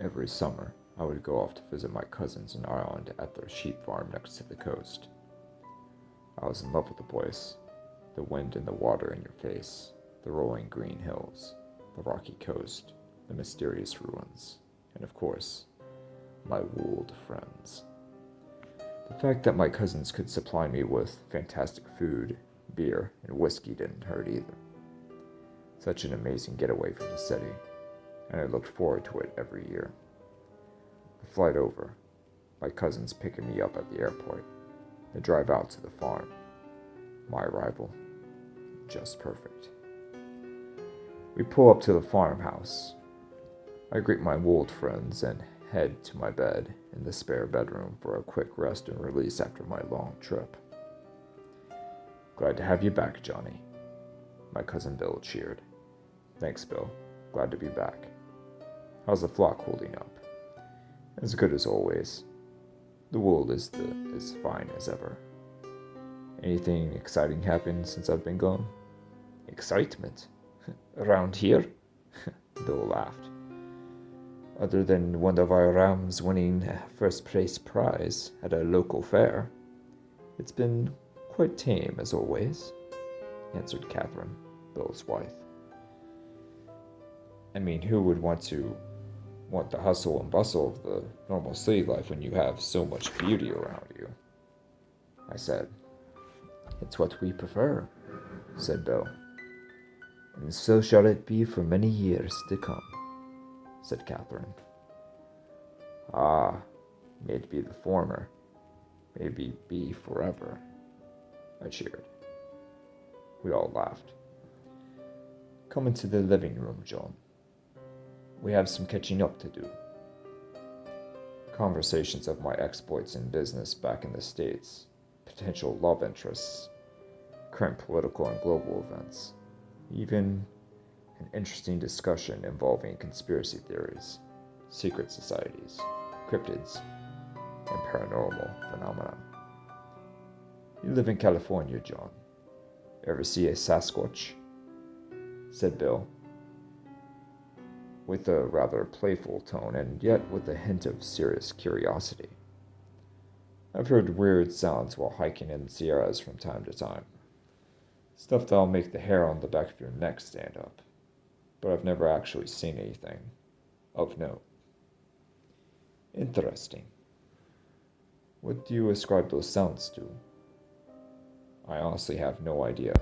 Every summer, I would go off to visit my cousins in Ireland at their sheep farm next to the coast. I was in love with the place. The wind and the water in your face, the rolling green hills, the rocky coast, the mysterious ruins, and of course, my wooled friends. The fact that my cousins could supply me with fantastic food, beer, and whiskey didn't hurt either. Such an amazing getaway from the city, and I looked forward to it every year. The flight over, my cousins picking me up at the airport, the drive out to the farm, my arrival, just perfect. We pull up to the farmhouse. I greet my wooled friends and head to my bed in the spare bedroom for a quick rest and release after my long trip. "Glad to have you back, Johnny," my cousin Bill cheered. "Thanks, Bill. Glad to be back. How's the flock holding up?" "As good as always. The wool is as fine as ever." "Anything exciting happened since I've been gone?" "Excitement? Around here?" Bill laughed. "Other than one of our rams winning a first place prize at a local fair, it's been quite tame as always," answered Catherine, Bill's wife. "I mean, who would want the hustle and bustle of the normal city life when you have so much beauty around you?" I said. "It's what we prefer," said Bill. "And so shall it be for many years to come," said Catherine. "Ah, may it be the former, maybe be forever," I cheered. We all laughed. "Come into the living room, John. We have some catching up to do." Conversations of my exploits in business back in the States, potential love interests, current political and global events, even an interesting discussion involving conspiracy theories, secret societies, cryptids, and paranormal phenomena. "You live in California, John. Ever see a Sasquatch?" said Bill, with a rather playful tone and yet with a hint of serious curiosity. "I've heard weird sounds while hiking in the Sierras from time to time. Stuff that'll make the hair on the back of your neck stand up. But I've never actually seen anything of note." "Interesting. What do you ascribe those sounds to?" "I honestly have no idea.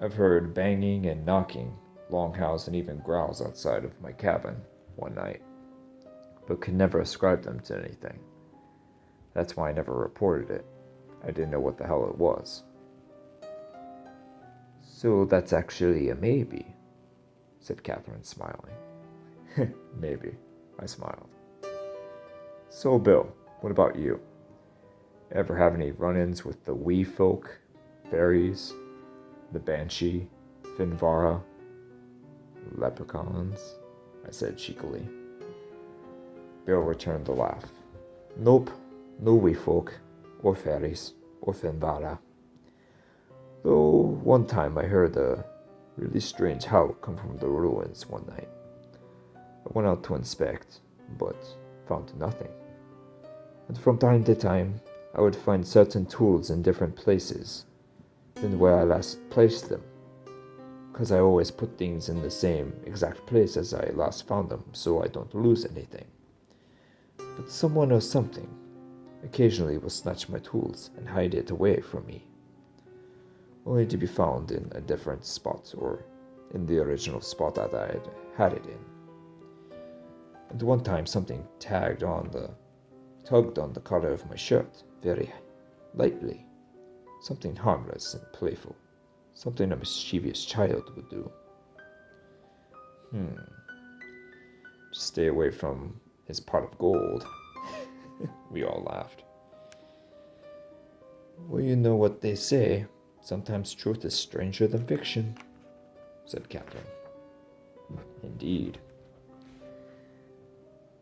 I've heard banging and knocking, long howls, and even growls outside of my cabin one night, but could never ascribe them to anything. That's why I never reported it. I didn't know what the hell it was." "So that's actually a maybe," said Catherine, smiling. "Maybe," I smiled. "So, Bill, what about you? Ever have any run-ins with the wee folk, fairies, the banshee, Finvara, leprechauns?" I said cheekily. Bill returned the laugh. "Nope, no wee folk, or fairies, or Finvara. Though one time I heard a really strange howl come from the ruins one night. I went out to inspect, but found nothing. And from time to time, I would find certain tools in different places than where I last placed them, because I always put things in the same exact place as I last found them, so I don't lose anything. But someone or something occasionally will snatch my tools and hide it away from me, only to be found in a different spot or in the original spot that I had it in. And one time something tugged on the collar of my shirt very lightly, something harmless and playful, something a mischievous child would do. Just stay away from his pot of gold." We all laughed. "Well, you know what they say. Sometimes truth is stranger than fiction," said Catherine. "Indeed."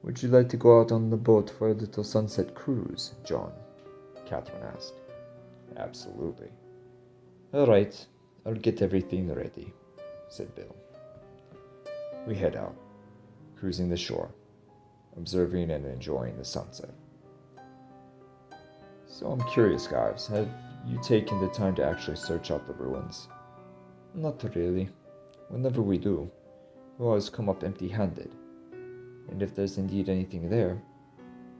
"Would you like to go out on the boat for a little sunset cruise, John?" Catherine asked. "Absolutely." "All right, I'll get everything ready," said Bill. We head out. cruising the shore, observing and enjoying the sunset. So I'm curious, guys, have you taken the time to actually search out the ruins? Not really. Whenever we do, we always come up empty-handed. And if there's indeed anything there,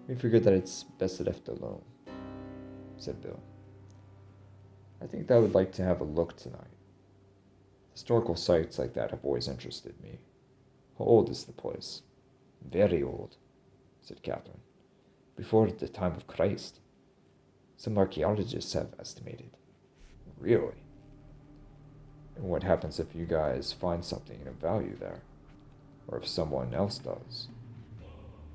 we figure that it's best left alone, said Bill. I think I would like to have a look tonight. Historical sites like that have always interested me. How old is the place? Very old, said Catherine. Before the time of Christ. Some archaeologists have estimated. Really? And what happens if you guys find something of value there? Or if someone else does?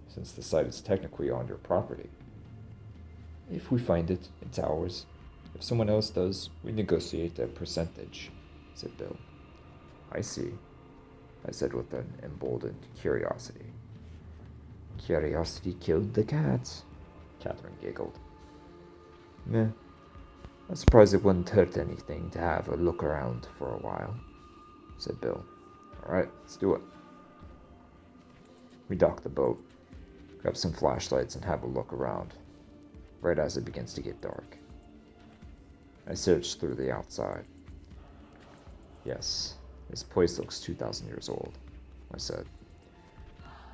Since the site is technically on your property. If we find it, it's ours. If someone else does, we negotiate a percentage, said Bill. I see, I said with an emboldened curiosity. Curiosity killed the cat, Catherine giggled. Meh. I'm surprised it wouldn't hurt anything to have a look around for a while, said Bill. Alright, let's do it. We dock the boat, grab some flashlights, and have a look around, right as it begins to get dark. I searched through the outside. Yes, this place looks 2,000 years old, I said.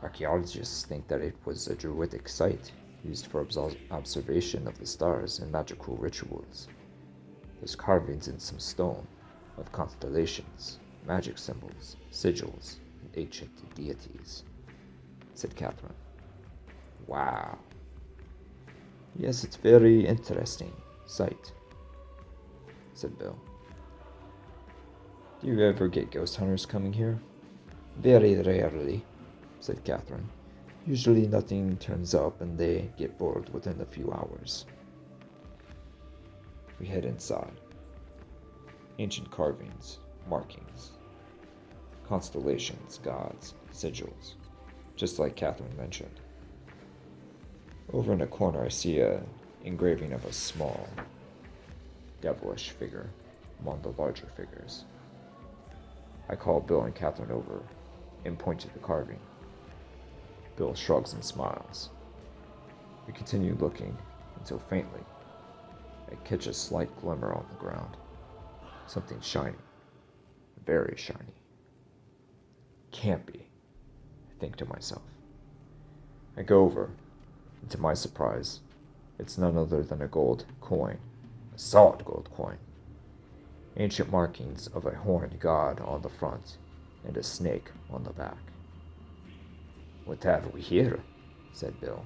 Archaeologists think that it was a druidic site used for observation of the stars and magical rituals. There's carvings in some stone of constellations, magic symbols, sigils, and ancient deities, said Catherine. Wow. Yes, it's very interesting site, said Bill. Do you ever get ghost hunters coming here? Very rarely, said Catherine. Usually nothing turns up and they get bored within a few hours. We head inside. Ancient carvings, markings, constellations, gods, sigils, just like Catherine mentioned. Over in a corner I see an engraving of a small, devilish figure among the larger figures. I call Bill and Catherine over and point to the carving. Bill shrugs and smiles. We continue looking until faintly I catch a slight glimmer on the ground. Something shiny, very shiny. Can't be, I think to myself. I go over, and to my surprise, it's none other than a gold coin, a solid gold coin. Ancient markings of a horned god on the front and a snake on the back. What have we here? Said Bill.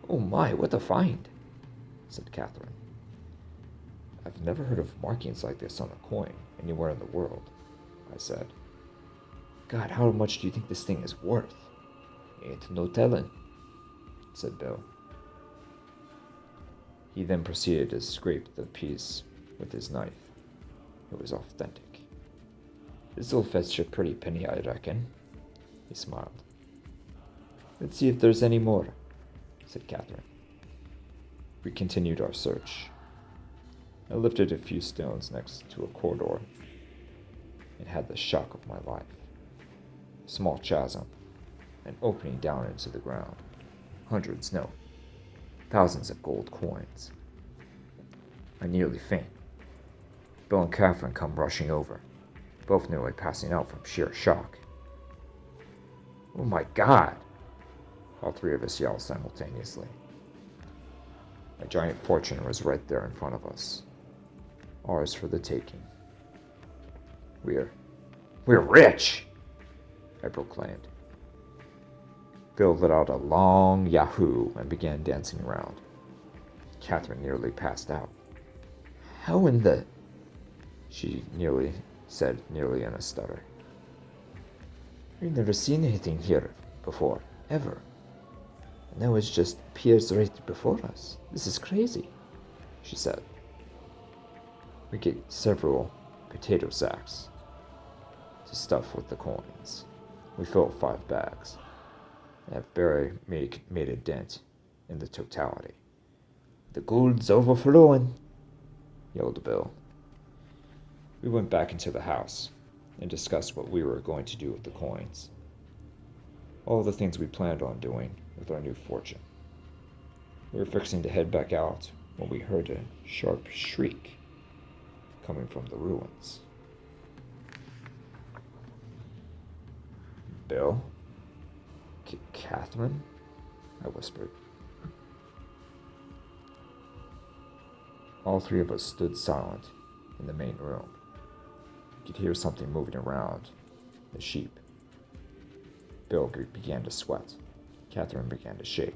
Oh my, what a find, said Catherine. I've never heard of markings like this on a coin anywhere in the world, I said. God, how much do you think this thing is worth? Ain't no telling, said Bill. He then proceeded to scrape the piece with his knife. It was authentic. This'll fetch a pretty penny, I reckon, he smiled. Let's see if there's any more, said Catherine. We continued our search. I lifted a few stones next to a corridor and had the shock of my life. A small chasm, an opening down into the ground. Hundreds, no, thousands of gold coins. I nearly faint. Bill and Catherine come rushing over, both nearly passing out from sheer shock. Oh my God! All three of us yelled simultaneously. A giant fortune was right there in front of us. Ours for the taking. We're rich! I proclaimed. Bill let out a long yahoo and began dancing around. Catherine nearly passed out. How in the... She said nearly in a stutter. We've never seen anything here before, ever. And now it just appears right before us. This is crazy, she said. We get several potato sacks to stuff with the coins. We fill 5 bags and have barely made a dent in the totality. The gold's overflowing, yelled Bill. We went back into the house and discussed what we were going to do with the coins. All the things we planned on doing with our new fortune. We were fixing to head back out when we heard a sharp shriek coming from the ruins. Bill? Catherine? I whispered. All three of us stood silent in the main room. You could hear something moving around the sheep. Bill began to sweat. Catherine began to shake.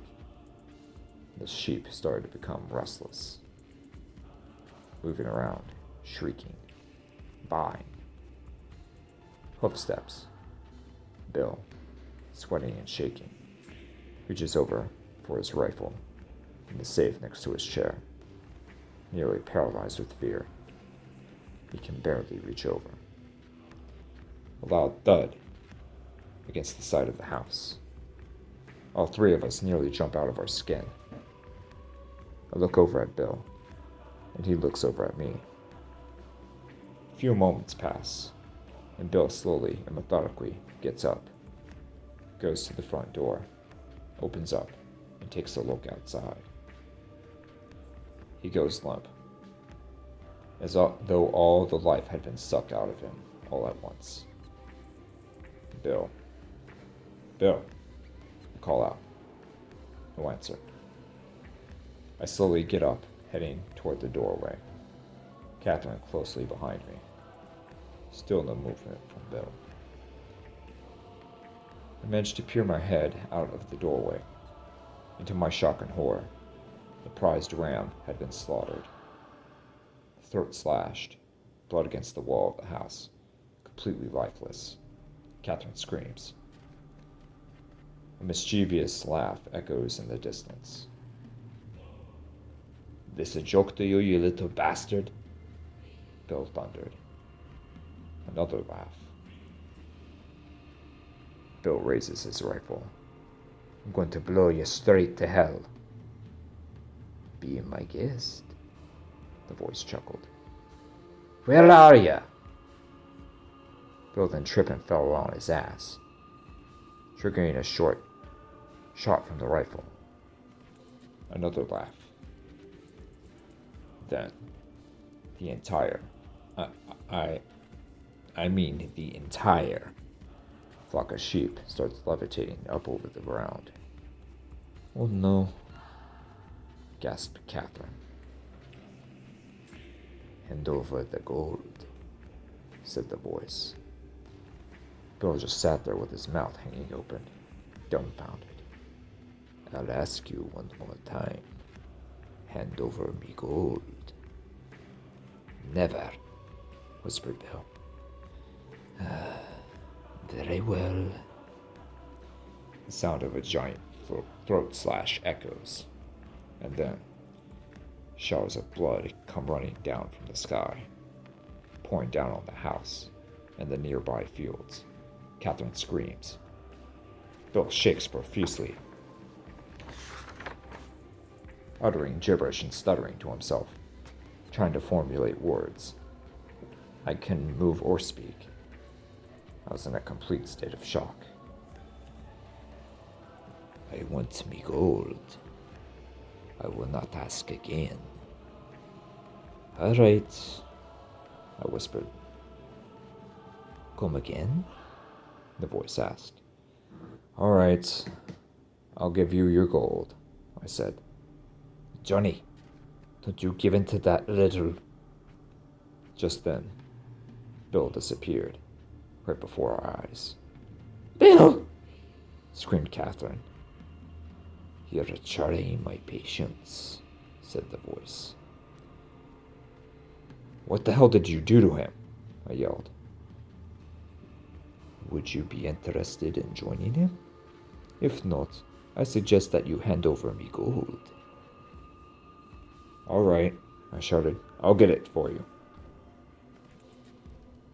The sheep started to become restless, moving around, shrieking, baaing. Hoofsteps. Bill, sweating and shaking, reaches over for his rifle in the safe next to his chair, nearly paralyzed with fear. He can barely reach over. A loud thud against the side of the house. All three of us nearly jump out of our skin. I look over at Bill, and he looks over at me. A few moments pass, and Bill slowly and methodically gets up, goes to the front door, opens up, and takes a look outside. He goes limp, as though all the life had been sucked out of him all at once. Bill. Bill. I call out. No answer. I slowly get up, heading toward the doorway. Catherine closely behind me. Still no movement from Bill. I managed to peer my head out of the doorway. And to my shock and horror, the prized ram had been slaughtered. Throat slashed, blood against the wall of the house, completely lifeless. Catherine screams. A mischievous laugh echoes in the distance. "This a joke to you, you little bastard?" Bill thundered. Another laugh. Bill raises his rifle. "I'm going to blow you straight to hell." "Be my guest," the voice chuckled. "Where are you?" Bill then tripped and fell on his ass, triggering a short shot from the rifle. Another laugh. Then, the entire, I mean the entire flock of sheep starts levitating up over the ground. "Oh no," gasped Catherine. "Hand over the gold," said the voice. Bill just sat there with his mouth hanging open, dumbfounded. "I'll ask you one more time. Hand over me gold." "Never," whispered Bill. Very well." The sound of a giant throat slash echoes, and then showers of blood come running down from the sky, pouring down on the house and the nearby fields. Catherine screams. Bill shakes profusely, uttering gibberish and stuttering to himself, trying to formulate words. I couldn't move or speak. I was in a complete state of shock. "I want me gold. I will not ask again." "All right," I whispered. "Come again?" the voice asked. "All right, I'll give you your gold," I said. "Johnny, don't you give in to that little..." Just then, Bill disappeared, right before our eyes. "Bill!" screamed Catherine. "You're trying my patience," said the voice. "What the hell did you do to him?" I yelled. "Would you be interested in joining him? If not, I suggest that you hand over me gold." "All right," I shouted. "I'll get it for you."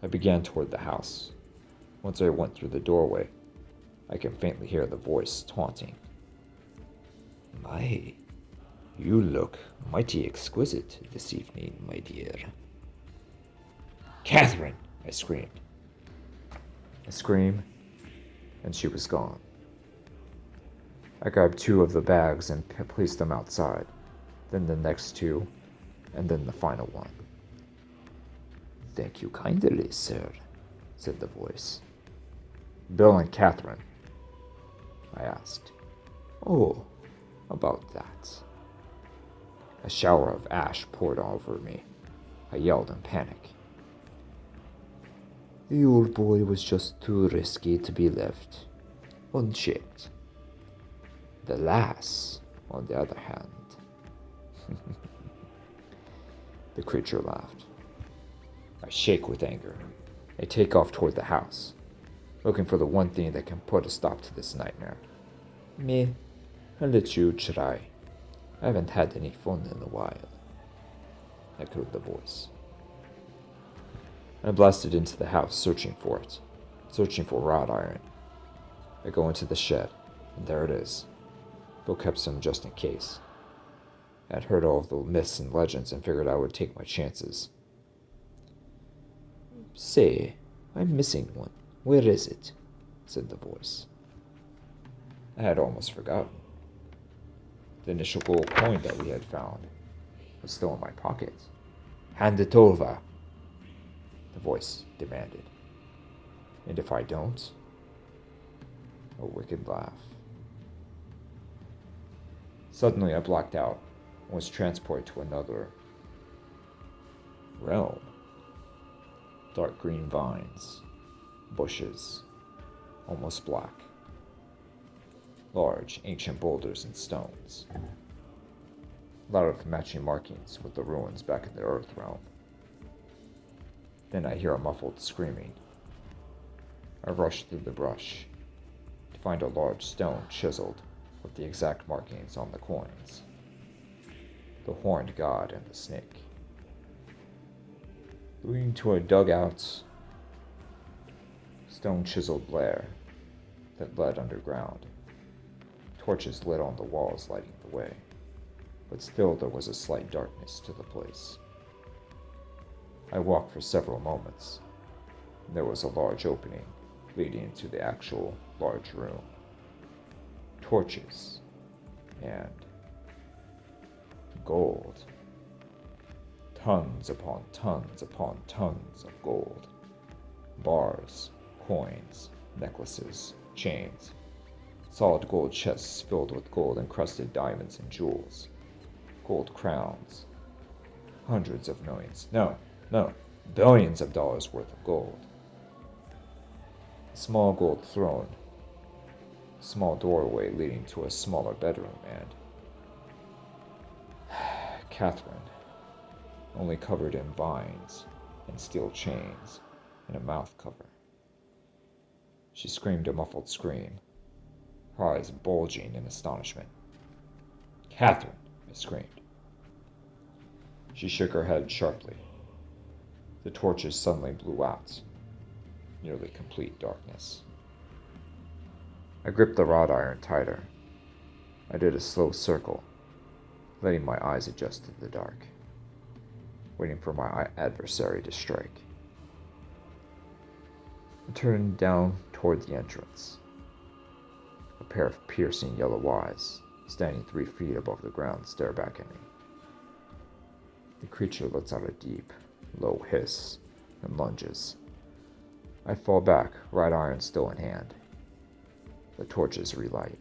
I began toward the house. Once I went through the doorway, I can faintly hear the voice taunting. "My, you look mighty exquisite this evening, my dear." "Catherine!" I screamed. I screamed, and she was gone. I grabbed 2 of the bags and placed them outside, then the next 2, and then the final one. "Thank you kindly, sir," said the voice. "Bill and Catherine?" I asked. "Oh, about that." A shower of ash poured over me. I yelled in panic. "The old boy was just too risky to be left unchecked. The lass, on the other hand." The creature laughed. I shake with anger. I take off toward the house, looking for the one thing that can put a stop to this nightmare. "Me, I'll let you try. I haven't had any fun in a while," echoed the voice. I blasted into the house, searching for it, searching for wrought iron. I go into the shed, and there it is. Bill kept some just in case. I had heard all of the myths and legends and figured I would take my chances. "Say, I'm missing one. Where is it?" said the voice. I had almost forgotten. The initial gold coin that we had found was still in my pocket. "Hand it over," the voice demanded. "And if I don't?" A wicked laugh. Suddenly I blacked out and was transported to another realm. Dark green vines, bushes, almost black. Large, ancient boulders and stones. A lot of matching markings with the ruins back in the earth realm. Then I hear a muffled screaming. I rush through the brush to find a large stone chiseled with the exact markings on the coins. The horned god and the snake. Leading to a dugout, stone chiseled lair that led underground. Torches lit on the walls, lighting the way, but still there was a slight darkness to the place. I walked for several moments. There was a large opening leading into the actual large room. Torches and gold. Tons upon tons upon tons of gold. Bars, coins, necklaces, chains. Solid gold chests filled with gold-encrusted diamonds and jewels. Gold crowns. Hundreds of millions. No, billions of dollars worth of gold. A small gold throne. A small doorway leading to a smaller bedroom, and Catherine, only covered in vines and steel chains and a mouth cover. She screamed a muffled scream, her eyes bulging in astonishment. "Catherine!" I screamed. She shook her head sharply. The torches suddenly blew out. Nearly complete darkness. I gripped the wrought iron tighter. I did a slow circle, letting my eyes adjust to the dark, waiting for my adversary to strike. I turned down toward the entrance. A pair of piercing yellow eyes, standing 3 feet above the ground, stare back at me. The creature lets out a deep, low hiss and lunges. I fall back, wrought iron still in hand. The torches relight.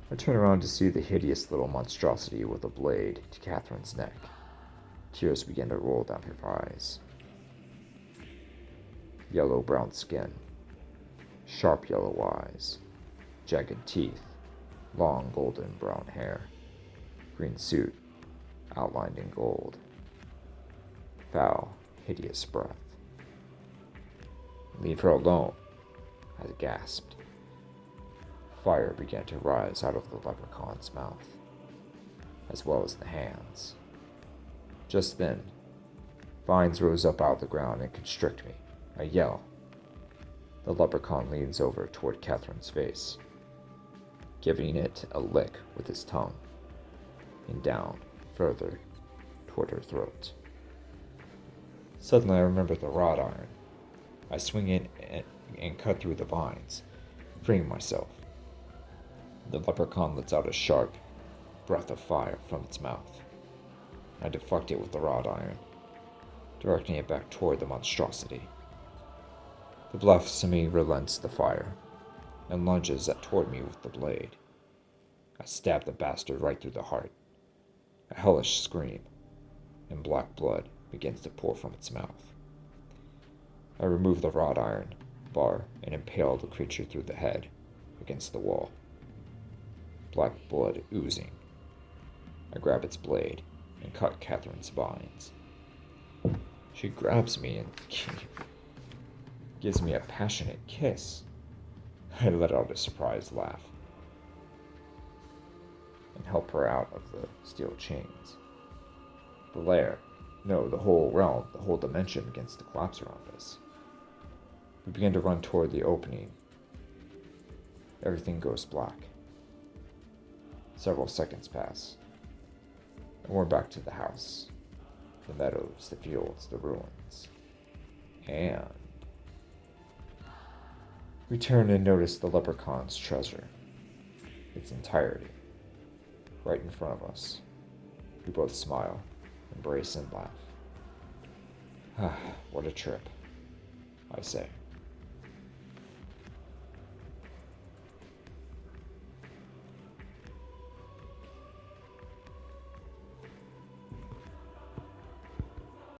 I turn around to see the hideous little monstrosity with a blade to Catherine's neck. Tears begin to roll down her eyes. Yellow-brown skin, sharp yellow eyes, jagged teeth, long golden brown hair, green suit, outlined in gold. Foul, hideous breath. "Leave her alone," I gasped. Fire began to rise out of the leprechaun's mouth, as well as the hands. Just then, vines rose up out of the ground and constrict me. I yell. The leprechaun leans over toward Catherine's face, giving it a lick with his tongue, and down, further, toward her throat. Suddenly I remember the wrought iron. I swing in and cut through the vines, freeing myself. The leprechaun lets out a sharp breath of fire from its mouth. I deflect it with the wrought iron, directing it back toward the monstrosity. The blasphemy relents the fire and lunges toward me with the blade. I stab the bastard right through the heart. A hellish scream, and black blood begins to pour from its mouth. I remove the wrought iron bar and impale the creature through the head against the wall. Black blood oozing. I grab its blade and cut Catherine's spines. She grabs me and gives me a passionate kiss. I let out a surprised laugh and help her out of the steel chains. The lair, no, the whole realm, the whole dimension begins to collapse around us. We begin to run toward the opening. Everything goes black. Several seconds pass, and we're back to the house, the meadows, the fields, the ruins, and we turn and notice the leprechaun's treasure, its entirety, right in front of us. We both smile, embrace, and laugh. Ah, what a trip, I say.